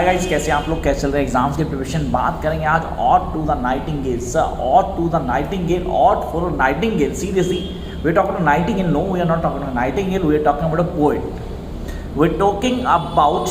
Hi guys, कैसे आप लोग, कैसे चल रहे हैं एग्जाम्स के प्रिपरेशन। बात करेंगे आज ode to the nightingale. Sir, ode to the nightingale, ode for a nightingale. Seriously, we are talking about nightingale? No, we are not talking about nightingale, we are talking about a poet. We are talking about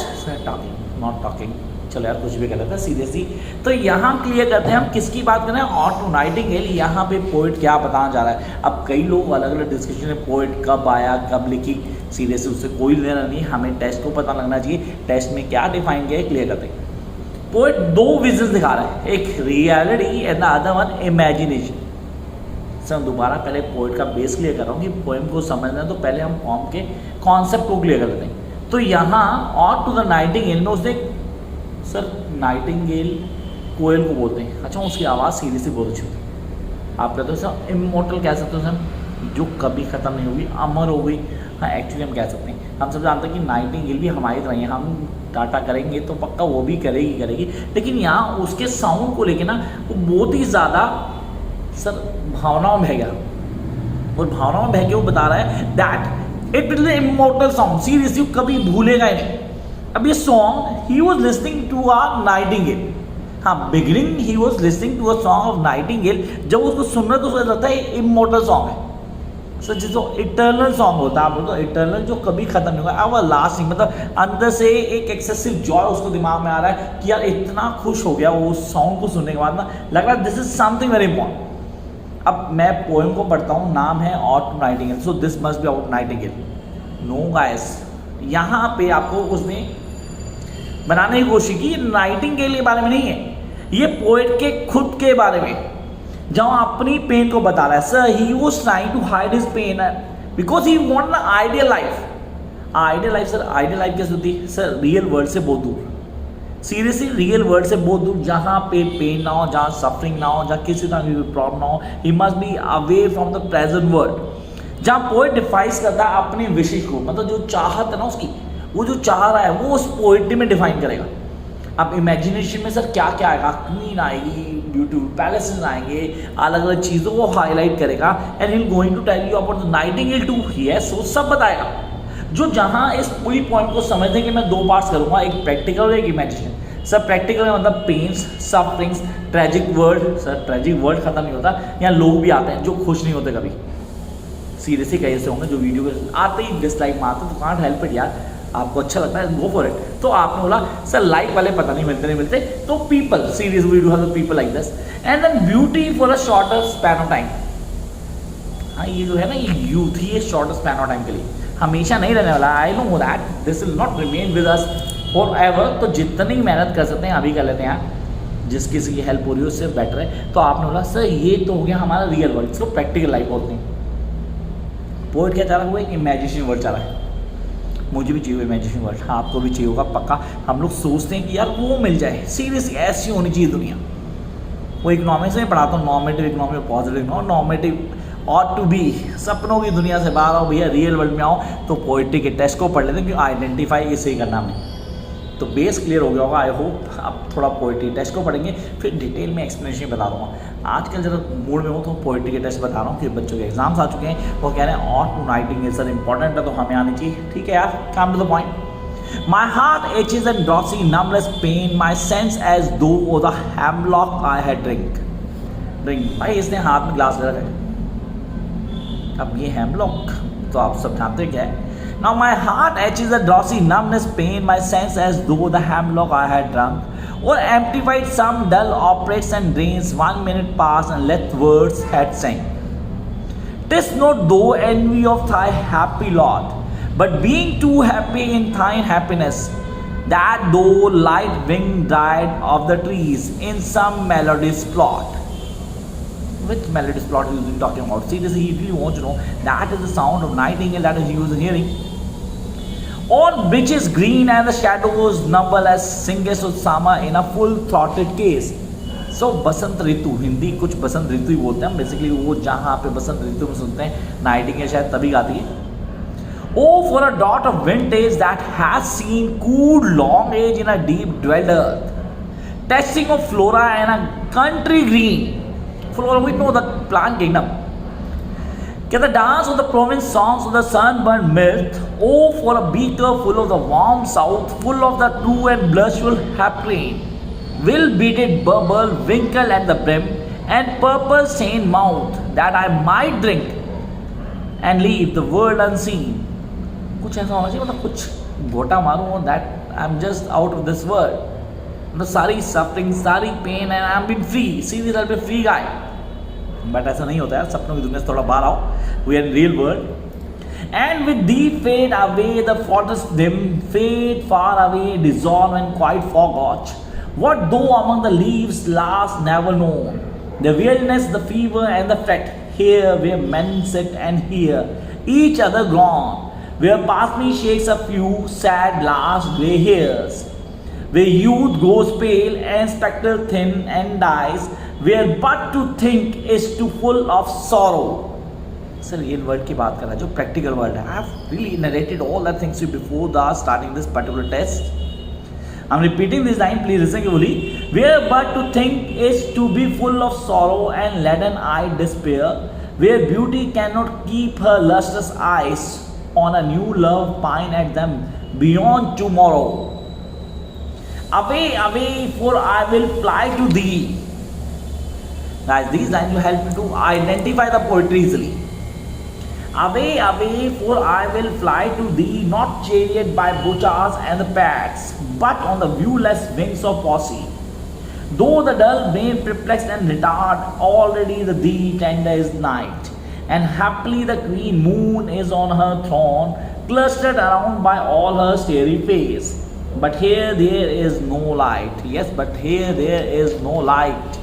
not talking, चलो यार कुछ भी कर लेते हैं seriously. तो यहाँ clear करते हैं हम किसकी बात कर रहे हैं, ऑड टू नाइटिंगेल। यहाँ पे पोएट क्या बताना जा रहा है। अब कई लोग अलग अलग डिस्कशन में पोएट कब आया, कब लिखी, सीरियसली उससे कोई लेना नहीं, हमें टेस्ट को पता लगना चाहिए टेस्ट में क्या डिफाइन किया है, क्लियर करते हैं। पोएट दो विजन दिखा रहा है, एक reality and the other one imagination. Sir दोबारा पहले पोएट का बेस क्लियर कर रहा हूँ कि पोएम को समझना है तो पहले हम फॉर्म के कॉन्सेप्ट को क्लियर कर लेते हैं। तो यहाँ ऑड टू द नाइटिंगेल में उसने, सर नाइटिंगेल कोयल को बोलते हैं, अच्छा उसकी आवाज़ सीरियसली बहुत अच्छी होती है। आप कहते हो सर इमोर्टल कह सकते हो सर, जो कभी ख़त्म नहीं होगी, अमर हो गई। हाँ एक्चुअली हम कह सकते हैं, हम सब जानते हैं कि नाइटिंगेल भी हमारी तरह है, हम टाटा करेंगे तो पक्का वो भी करेगी। लेकिन यहाँ उसके साउंड को लेके ना वो बहुत ही ज़्यादा सर भावनाओं में बह गया, और भावनाओं में बह के वो बता रहा है that it will immortal song, seriously कभी भूलेगा ही नहीं। अब ये song he was listening to a nightingale. हाँ, beginning he was listening to a song of nightingale. जब उसको सुन रहे तो उसको लगता है इमोर्टल सॉन्ग है सर, जिसको इटर्नल सॉन्ग होता है, आप बोलते हो इटर्नल, जो कभी खत्म नहीं होगा। अब लास्ट नहीं, मतलब अंदर से एक एक्सेसिव जॉय उसको दिमाग में आ रहा है कि यार इतना खुश हो गया वो सॉन्ग को सुनने के बाद ना, लग रहा है this is something very important. अब मैं पोएम को पढ़ता हूँ, नाम है ode to nightingale, so this must be about nightingale. No guys, यहाँ पे आपको उसने बनाने की कोशिश की नाइटिंगेल के बारे में नहीं है, ये पोएट के खुद के बारे में, जहाँ अपनी पेन को बता रहा है। Sir he was trying to hide his pain because he want ना ideal life. Ideal life, sir ideal life कैसे होती है सर, रियल वर्ल्ड से बहुत दूर, सीरियसली रियल वर्ल्ड से बहुत दूर, जहाँ पे पेन ना हो, जहाँ सफरिंग ना हो, जहाँ किसी तरह की प्रॉब्लम ना हो। He must be away from the present world. जहाँ पोएट डिफाइस करता है अपनी विशेष को, मतलब जो चाहत है ना उसकी, वो जो चाह रहा है वो उस पोएट्री में डिफाइन करेगा। अब इमेजिनेशन में सर क्या क्या आएगा, क्वीन आएगी, ब्यूटीफुल पैलेसेस आएंगे, अलग अलग चीज़ों को हाईलाइट करेगा। And he going to tell you about the nightingale too, yes वो सब बताएगा। जो जहाँ इस पूरी पॉइंट को समझने के मैं दो पार्ट्स करूँगा, एक प्रैक्टिकल और एक इमेजिनेशन। सर प्रैक्टिकल में मतलब pains, sufferings, tragic world. Sir tragic world खत्म नहीं होता, यहाँ लोग भी आते हैं जो खुश नहीं होते कभी, सीरियसली कहीं से होंगे जो वीडियो को आते ही डिसलाइक मारते, तो कांट हेल्प इट यार, आपको अच्छा लगता है गो फॉर इट। तो आपने बोला सर लाइक वाले पता नहीं मिलते, तो people, serious we do have people like this and then beauty for a shorter span of time. हाँ ये जो है ना, ये यूथ ही है शॉर्टर स्पैन ऑफ टाइम के लिए, हमेशा नहीं रहने वाला। I know that this will not remain with us for ever. तो जितनी मेहनत कर सकते हैं अभी कर लेते हैं, जिस किसी की हेल्प हो रही है उससे बेटर है। तो आपने बोला सर ये तो हो गया हमारा रियल वर्ल्ड, इसको प्रैक्टिकल लाइफ बोलते हैं। पोएट क्या चाह रहा है, वो एक इमेजिनेशन वर्ल्ड चाह रहा है। मुझे भी चाहिए इमेजिनेशन वर्ल्ड, हाँ आपको भी चाहिए होगा पक्का। हम लोग सोचते हैं कि यार वो मिल जाए, सीरियसली ऐसी होनी चाहिए दुनिया। वो इकोनॉमिक्स में पढ़ाता हूँ, normative economy, positive economy, normative ought to be, सपनों की दुनिया से बाहर आओ भैया, रियल वर्ल्ड में आओ। तो पोएट्री के टेस्ट को पढ़ लेते हैं, क्योंकि आइडेंटिफाई इसे ही करना हमें। तो बेस क्लियर हो गया होगा आई होप। अब थोड़ा पोएट्री टेस्ट को पढ़ेंगे, फिर डिटेल में एक्सप्लेनेशन बता दूँगा। आजकल जरा मूड में हो तो पोएट्री के टेस्ट बता रहा हूँ कि बच्चों के एग्जाम्स आ चुके हैं, वो कह रहे हैं ode to nightingale sir important है तो हमें आनी चाहिए। ठीक है यार, come to the point. My heart aches and drowsy numbness pain, my sense as though the hemlock I had drink. भाई इसने हाथ में ग्लास ले रखा है, अब ये हेमलॉक तो आप सब जानते हैं क्या है। Now my heart aches a drossy numbness pain, my sense as though the hemlock I had drunk, or amplified some dull operates and drains. 1 minute passed and let words had sang. 'Tis not though envy of thy happy lot, but being too happy in thine happiness, that though light wing died of the trees in some melodious plot. Which melodious plot he was talking about? Seriously, if you want to know, that is the sound of nightingale that he was hearing. On bridges green and the shadows numble as singest Usama in a full-throated case. So बसंत ऋतु, हिंदी कुछ बसंत ऋतु ही बोलते हैं basically, वो जहाँ पे बसंत ऋतु में सुनते हैं Nightingale शायद तभी गाती है। Oh for a dot of vintage that has seen cool long age in a deep dwelled earth, testing of flora and a country green. Flora, we know the plant kingdom. Get the dance of the province songs of the sunburned mirth. Oh, for a beaker full of the warm south, full of the true and blushful happy. Will beaded bubble winkle at the brim, and purple stained mouth, that I might drink and leave the world unseen. कुछ ऐसा होना चाहिए, मतलब कुछ घोटा मारूं और that I'm just out of this world. मतलब सारी suffering, सारी pain and I'm been free. See this, I'll be a free guy. But ऐसा नहीं होता है, सपनों की दुनिया से थोड़ा बाहर आओ. We are in real world. And with thee fade away the forest dim, fade far away, dissolve and quite forgot. What though among the leaves last never known? The weariness, the fever and the fret, here where men sit and hear each other gone, where past me shakes a few sad last grey hairs, where youth grows pale and spectre thin and dies, where but to think is too full of sorrow. Sir, real world की बात कर रहा है, जो practical world है. I have really narrated all that things to you before the starting this particular test. I'm repeating this line, please listen carefully. Where but to think is to be full of sorrow and leaden-eyed despair, where beauty cannot keep her lustrous eyes on a new love pine at them beyond tomorrow. Away, away, for I will fly to thee. Guys, these lines will help you to identify the poetry easily. Away, away, for I will fly to thee, not charioted by butchers and the pads, but on the viewless wings of poesy. Though the dull brain perplexed and retard, already the thee tender is night, and happily the queen moon is on her throne, clustered around by all her starry face. But here there is no light. Yes, but here there is no light.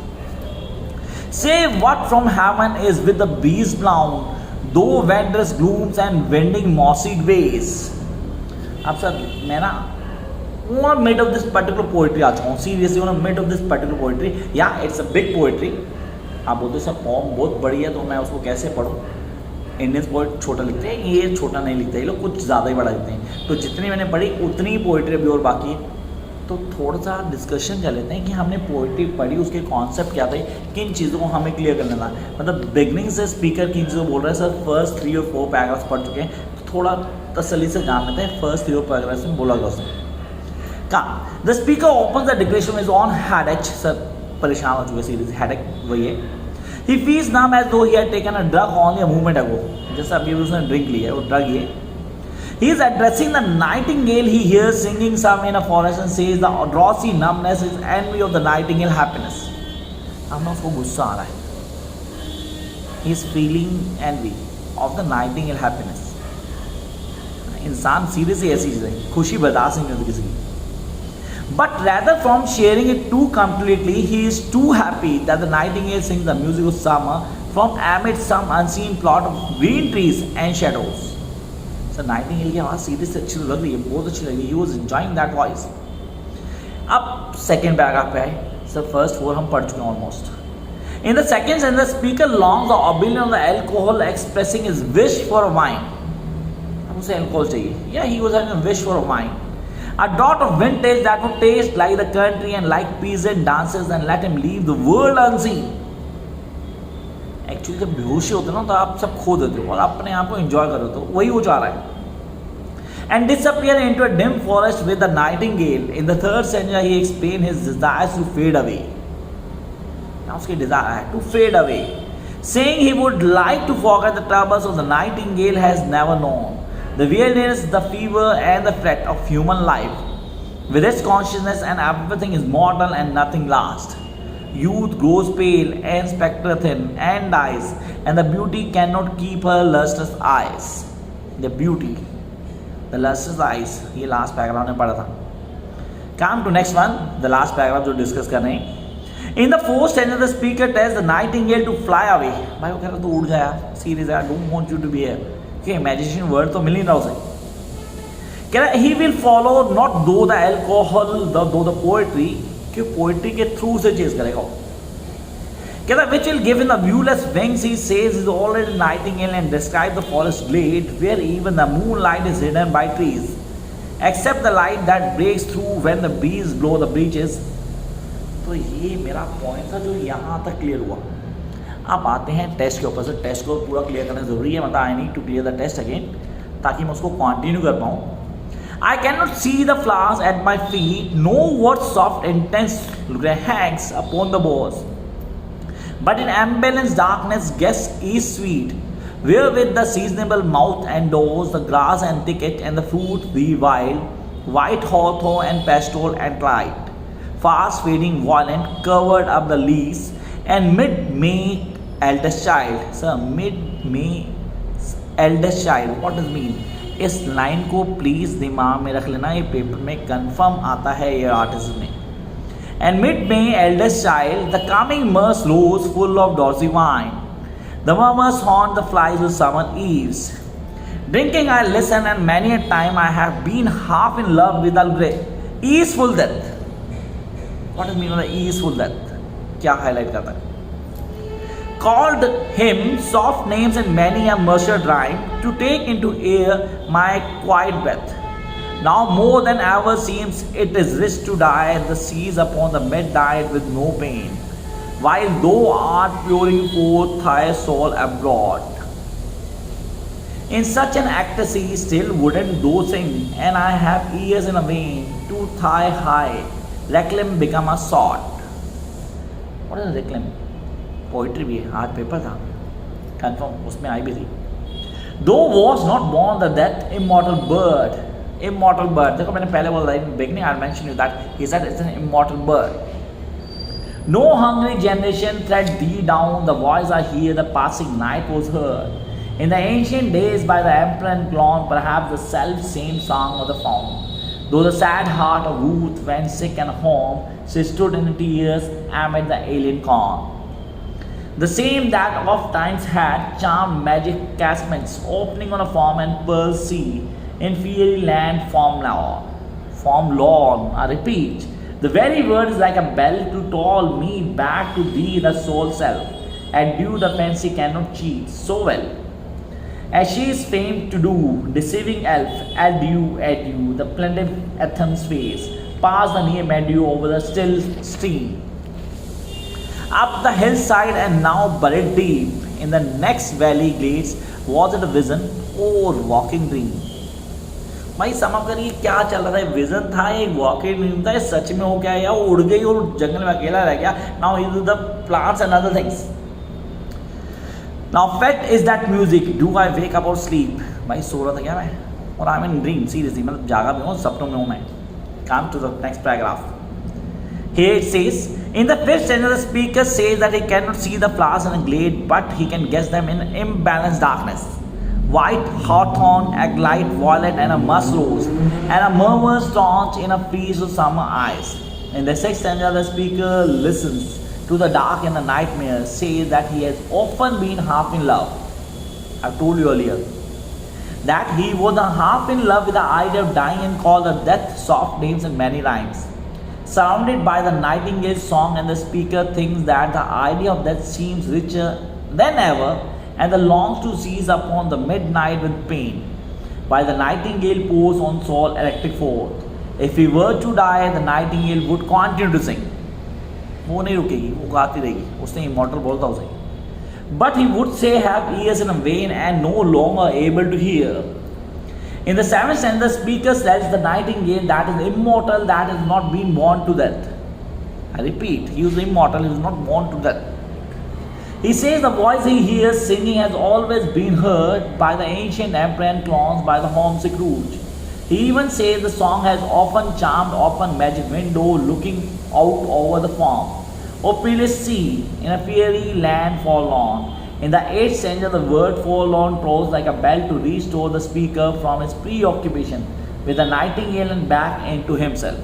Save what from heaven is with the bees blown, though wondrous glooms and wending mossy ways. अब sir मैं ना on mid of this particular poetry आ चुका हूँ. Seriously on mid of this particular poetry. Yeah, it's a big poetry. आप बोलते हो sir poem बहुत बड़ी है तो मैं उसको कैसे पढ़ूँ. इंडियंस पोइट छोटा लिखते हैं, ये छोटा नहीं लिखते, ये लोग कुछ ज़्यादा ही बड़ा लिखते हैं. तो जितनी मैंने पढ़ी उतनी ही पोइट्री अभी और बाकी है. तो थोड़ा सा डिस्कशन कर लेते हैं कि हमने पोइट्री पढ़ी, उसके कॉन्सेप्ट क्या थे, किन चीज़ों को हमें क्लियर कर लेना. मतलब बिगनिंग से स्पीकर किन चीज़ों बोल रहे हैं. सर फर्स्ट 3 और 4 पैराग्राफ्स पढ़ चुके हैं, तो थोड़ा तसल्ली से जान लेते हैं फर्स्ट 3 और पैराग्राफ्स में बोला गया उसने. कहाँ the speaker open the declaration is on headache. Sir परेशान हो चुके सीरीज, हेडेक वही है. He feels numb as though he had taken a drug only a moment ago. जैसे अभी उसने ड्रिंक लिया है, वो ड्रग ये. He is addressing the nightingale he hears singing some in a forest and says the drowsy numbness is envy of the nightingale happiness. अब ना उसको गुस्सा आ रहा है. He is feeling envy of the nightingale happiness. इंसान seriously ऐसी चीज़ है, खुशी बर्दाश्त नहीं होती किसी की. But rather from sharing it too completely, he is too happy that the nightingale sings the music of summer from amid some unseen plot of green trees and shadows. So nightingale की आवाज़ सीधे से अच्छी लग रही है, बहुत अच्छी लग रही है. He was enjoying that voice. अब second paragraph पे आए. So first 4 हम पढ़ चुके हैं almost. In the second sentence, the speaker longs the oblivion of the alcohol, expressing his wish for a wine. अब उसे alcohol चाहिए. Yeah, he was having a wish for a wine. A draught of vintage that would taste like the country and like peasant dances and let him leave the world unseen. Actually जब बेहोशी होते हैं ना तो आप सब खो देते हो और अपने आप को एंजॉय कर रहे हो, वही हो जा रहा है. And disappear into a dim forest with the nightingale. In the third sentence he explained his desires to fade away. Now उसके desire है to fade away, saying he would like to forget the troubles of the nightingale has never known. The weariness, the fever and the fret of human life, with its consciousness and everything is mortal and nothing lasts. Youth grows pale and spectre thin and dies, and the beauty cannot keep her lustrous eyes. The beauty, the lustrous eyes. ये last paragraph ने पढ़ा था. Come to next one, the last paragraph जो discuss कर रहे हैं. In the fourth sentence, the speaker tells the nightingale to fly away. भाई वो कह रहा तो उड़ जाया. Serious, I don't want you to be here. कि इमेजिनेशन वर्ड तो मिल नहीं रहा उसे. कह रहा he will follow not though the alcohol though the poetry, कि पोएट्री के थ्रू से चेज करेगा. कह रहा which will give in the viewless wings he says is already nightingale and describe the forest glade where even the moon light is hidden by trees except the light that breaks through when the breeze blow the breaches. तो ये मेरा point था जो यहाँ तक clear हुआ. अब आते हैं टेस्ट के ऊपर से. टेस्ट को पूरा क्लियर करना ज़रूरी है, मतलब I need to clear the test again ताकि मैं उसको कंटिन्यू कर पाऊँ. I cannot see the flowers at my feet, know what soft intense hangs upon the boughs. But in ambulance darkness guess is sweet, wherewith the seasonable mouth endures the grass and thicket and the fruit the wild, white hawthorn and pastoral and light, fast fading violent, covered up the leaves, and mid-May eldest child. Sir, mid-May eldest child, what does it mean? इस line को please दिमाग में रख लेना, ये paper में confirm आता है ये आर्टिस्ट में. एंड मिड में eldest child the coming MERS rose full of Dorsey wine, the murmurs horn the flies with summer eaves, drinking I listen and many a time I have been half in love with Al grey easeful death. What is mean by easeful death? क्या highlight करता है? Called him soft names and many a measured rhyme to take into air my quiet breath. Now more than ever seems it is rich to die the seas upon the midnight with no pain, while thou art pouring forth thy soul abroad. In such an ecstasy still wouldn't thou sing, and I have ears in a vein to thy high reclaim become a sort. What is reclaim? Poetry भी है, आज paper था confirm, उसमें आई भी थी. Thou was not born the that immortal bird. Immortal bird, देखो मैंने पहले बोला in beginning I mention you that he said it's an immortal bird. No hungry generation tread thee down the voice I hear the passing night was heard in the ancient days by the emperor and clown perhaps the self same song of the found. Though the sad heart of Ruth went sick and home, she stood in tears amid the alien calm. The same that of times had charmed magic casements opening on a form and pearl sea in fairy land form lawn. I repeat, the very word is like a bell to toll me back to thee, the soul self. Adieu, the fancy cannot cheat so well as she is famed to do, deceiving elf. Adieu, adieu, the plaintive Athens face, past the near meadow over the still stream, up the hillside and now buried deep in the next valley glades. Was it a vision or walking dream? भाई समझ करिए क्या चल रहा है, vision था एक walking dream था, सच में हो गया या उड़ गई और जंगल में अकेला रह गया. Now he do the plants and other things. Now fact is that music do I wake up or sleep. भाई सो रहा था क्या मैं, और I am in dream seriously, मतलब जागा भी हूँ, सपनों में हूँ मैं. Come to the next paragraph. Here it says, in the fifth stanza, the speaker says that he cannot see the flowers in a glade, but he can guess them in imbalanced darkness. White hawthorn, agate violet, and a musk rose, and a murmur staunch in a feast of summer eyes. In the sixth stanza, the speaker listens to the dark and the nightmare, says that he has often been half in love. I told you earlier that he was half in love with the idea of dying and called the death soft names in many rhymes. Surrounded by the nightingale song, and the speaker thinks that the idea of death seems richer than ever, and the longs to seize upon the midnight with pain, while the nightingale pours on soul electric forth. If he were to die, the nightingale would continue to sing. वो नहीं रुकेगी, वो गाती रहेगी, उसने immortal बोलता उसे. But he would say have ears in a vein and no longer able to hear. In the seventh stanza, the speaker says the nightingale that is immortal, that has not been born to death. I repeat, he is immortal, he is not born to death. He says the voice he hears singing has always been heard by the ancient emperor and clowns, by the homesick root. He even says the song has often charmed open magic window looking out over the farm, or peerless sea in a fairy land forlorn. In the eighth stanza, the word forlorn tolls like a bell to restore the speaker from his preoccupation with the nightingale and back into himself.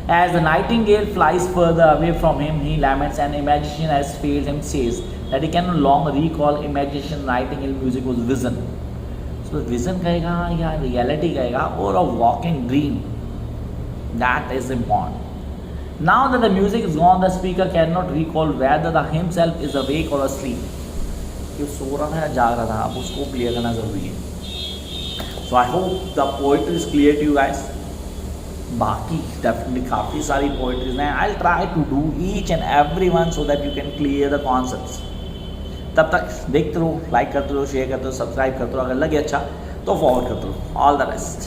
As the nightingale flies further away from him, he laments and imagination has failed him, says that he can no longer recall imagination. Nightingale music was vision. So vision कहेगा या reality कहेगा or a walking dream. That is important. Now that the music is gone, the speaker cannot recall whether the himself is awake or asleep. कि सो रहा था या जाग रहा था, अब उसको क्लियर करना जरूरी है. So I hope the poetry is clear to you guys. बाकी डेफिनेटली काफ़ी सारी पोइट्रीज हैं. I try to do each and every one so that you can clear the concepts. तब तक देखते रहो, लाइक करते रहो, शेयर करते रहो, सब्सक्राइब करते रहो. अगर लगे अच्छा तो फॉरवर्ड करते रहो. All the best.